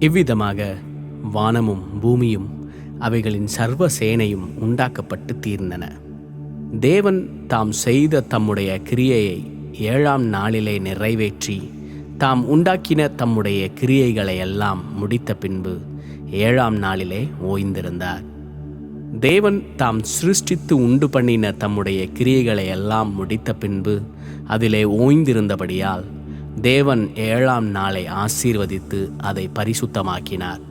இவ்விதமாக வானமும் பூமியும் அவைகளின் சர்வ சேனையும் உண்டாக்கப்பட்டு தீர்ந்தன. தேவன் தாம் செய்த தம்முடைய கிரியையை 7ஆம் நாளிலே நிறைவேற்றி தாம் உண்டாக்கின தம்முடைய கிரியைகளை எல்லாம் முடித்த பின்பு 7ஆம் நாளிலே ஓய்ந்திருந்தார். தேவன் தாம் சிருஷ்டித்து உண்டு பண்ணின தம்முடைய கிரியைகளை எல்லாம் முடித்த பின்பு அதிலே ஓய்ந்திருந்தபடியால் தேவன் 7ஆம் நாளை ஆசீர்வதித்து அதை பரிசுத்தமாக்கினார்.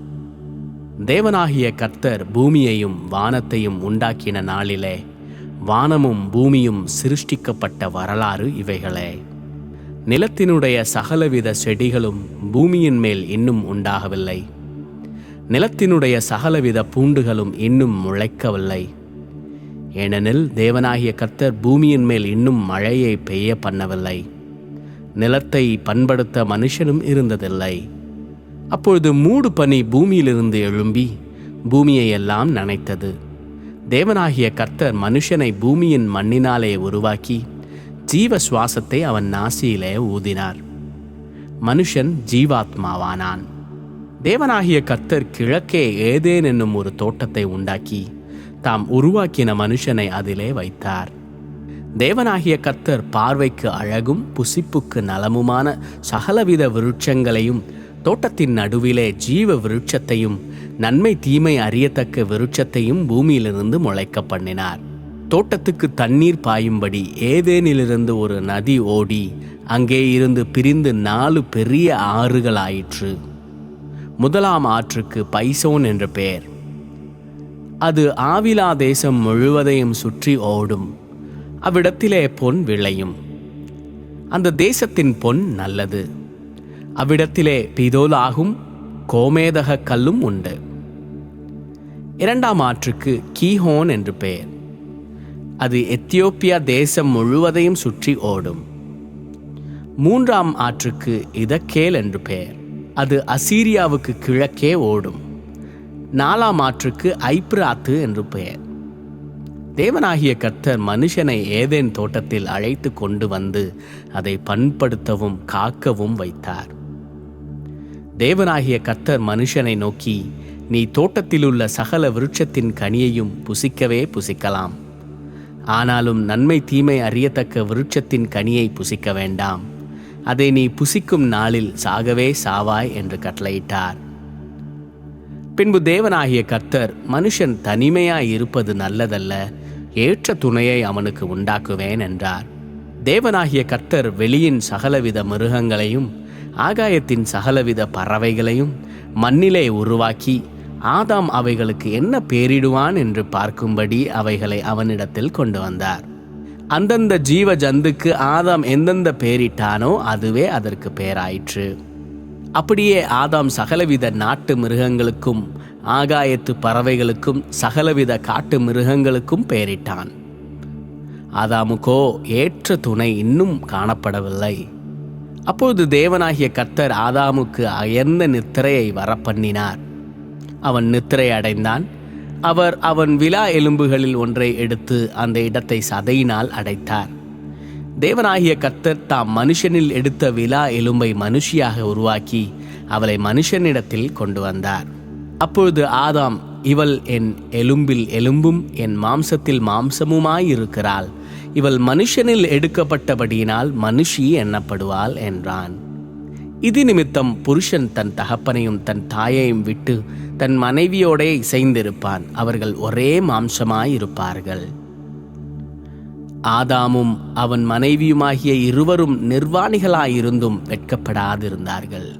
தேவனாகிய கர்த்தர் பூமியையும் வானத்தையும் உண்டாக்கின நாளிலே வானமும் பூமியும் சிருஷ்டிக்கப்பட்ட வரலாறு இவைகளே. நிலத்தினுடைய சகலவித செடிகளும் பூமியின் மேல் இன்னும் உண்டாகவில்லை. நிலத்தினுடைய சகலவித பூண்டுகளும் இன்னும் முளைக்கவில்லை. ஏனெனில் தேவனாகிய கர்த்தர் பூமியின் மேல் இன்னும் மழையை பெய்ய பண்ணவில்லை. நிலத்தை பண்படுத்த மனுஷனும் இருந்ததில்லை. அப்பொழுது மூடு பனி பூமியிலிருந்து எழும்பி பூமியை எல்லாம் நனைத்தது. தேவனாகிய கர்த்தர் மனுஷனை பூமியின் மண்ணினாலே உருவாக்கி ஜீவ சுவாசத்தை அவன் நாசியிலே ஊதினார். மனுஷன் ஜீவாத்மாவானான். தேவனாகிய கர்த்தர் கிழக்கே ஏதேன் என்னும் ஒரு தோட்டத்தை உண்டாக்கி தாம் உருவாக்கின மனுஷனை அதிலே வைத்தார். தேவனாகிய கர்த்தர் பார்வைக்கு அழகும் புசிப்புக்கு நலமுமான சகலவித விருட்சங்களையும் தோட்டத்தின் நடுவிலே ஜீவ விருட்சத்தையும் நன்மை தீமை அறியத்தக்க விருட்சத்தையும் பூமியிலிருந்து முளைக்க பண்ணினார். தோட்டத்துக்கு தண்ணீர் பாயும்படி ஏதேனிலிருந்து ஒரு நதி ஓடி அங்கே இருந்து பிரிந்து 4 பெரிய ஆறுகளாயிற்று. முதலாம் ஆற்றுக்கு பைசோன் என்று பெயர். அது ஆவிலா தேசம் முழுவதையும் சுற்றி ஓடும். அவ்விடத்திலே பொன் விளையும். அந்த தேசத்தின் பொன் நல்லது. அவ்விடத்திலே பிதோலாகும் கோமேதக கல்லும் உண்டு. 2ஆம் ஆற்றுக்கு கீஹோன் என்று பெயர். அது எத்தியோப்பியா தேசம் முழுவதையும் சுற்றி ஓடும். 3ஆம் ஆற்றுக்கு இதக்கேல் என்று பெயர். அது அசீரியாவுக்கு கிழக்கே ஓடும். 4ஆம் ஆற்றுக்கு ஐப்ராத்து என்று பெயர். தேவனாகிய கர்த்தர் மனுஷனை ஏதேன் தோட்டத்தில் அழைத்து கொண்டு வந்து அதை பண்படுத்தவும் காக்கவும் வைத்தார். தேவனாகிய கர்த்தர் மனுஷனை நோக்கி, நீ தோட்டத்திலுள்ள சகல விருட்சத்தின் கனியையும் புசிக்கவே புசிக்கலாம். ஆனாலும் நன்மை தீமை அறியத்தக்க விருட்சத்தின் கனியை புசிக்க வேண்டாம். அதை நீ புசிக்கும் நாளில் சாகவே சாவாய் என்று கட்டளையிட்டார். பின்பு தேவனாகிய கர்த்தர், மனுஷன் தனிமையாய் இருப்பது நல்லதல்ல, ஏற்ற துணையை அவனுக்கு உண்டாக்குவேன் என்றார். தேவனாகிய கர்த்தர் வெளியின் சகலவித மிருகங்களையும் ஆகாயத்தின் சகலவித பறவைகளையும் மண்ணிலே உருவாக்கி ஆதாம் அவைகளுக்கு என்ன பேரிடுவான் என்று பார்க்கும்படி அவைகளை அவனிடத்தில் கொண்டு வந்தார். அந்தந்த ஜீவ ஜந்துக்கு ஆதாம் எந்தெந்த பேரிட்டானோ அதுவே அதற்கு பேராயிற்று. அப்படியே ஆதாம் சகலவித நாட்டு மிருகங்களுக்கும் ஆகாயத்து பறவைகளுக்கும் சகலவித காட்டு மிருகங்களுக்கும் பெயரிட்டான். ஆதாமுக்கோ ஏற்ற துணை இன்னும் காணப்படவில்லை. அப்பொழுது தேவனாகிய கர்த்தர் ஆதாமுக்கு அயர்ந்த நித்திரையை வரப்பண்ணினார். அவன் நித்திரை அடைந்தான். அவர் அவன் விலா எலும்புகளில் ஒன்றை எடுத்து அந்த இடத்தை சதையினால் அடைத்தார். தேவனாகிய கர்த்தர் தாம் மனுஷனில் எடுத்த விலா எலும்பை மனுஷியாக உருவாக்கி அவளை மனுஷனிடத்தில் கொண்டு வந்தார். அப்பொழுது ஆதாம், இவள் என் எலும்பில் எலும்பும் என் மாம்சத்தில் மாம்சமுமாயிருக்கிறாள். இவள் மனுஷனில் எடுக்கப்பட்டபடியினால் மனுஷி எண்ணப்படுவாள் என்றான். இது நிமித்தம் புருஷன் தன் தகப்பனையும் தன் தாயையும் விட்டு தன் மனைவியோடே இசைந்திருப்பான். அவர்கள் ஒரே மாம்சமாயிருப்பார்கள். ஆதாமும் அவன் மனைவியுமாகிய இருவரும் நிர்வாணிகளாயிருந்தும் வெட்கப்படாதிருந்தார்கள்.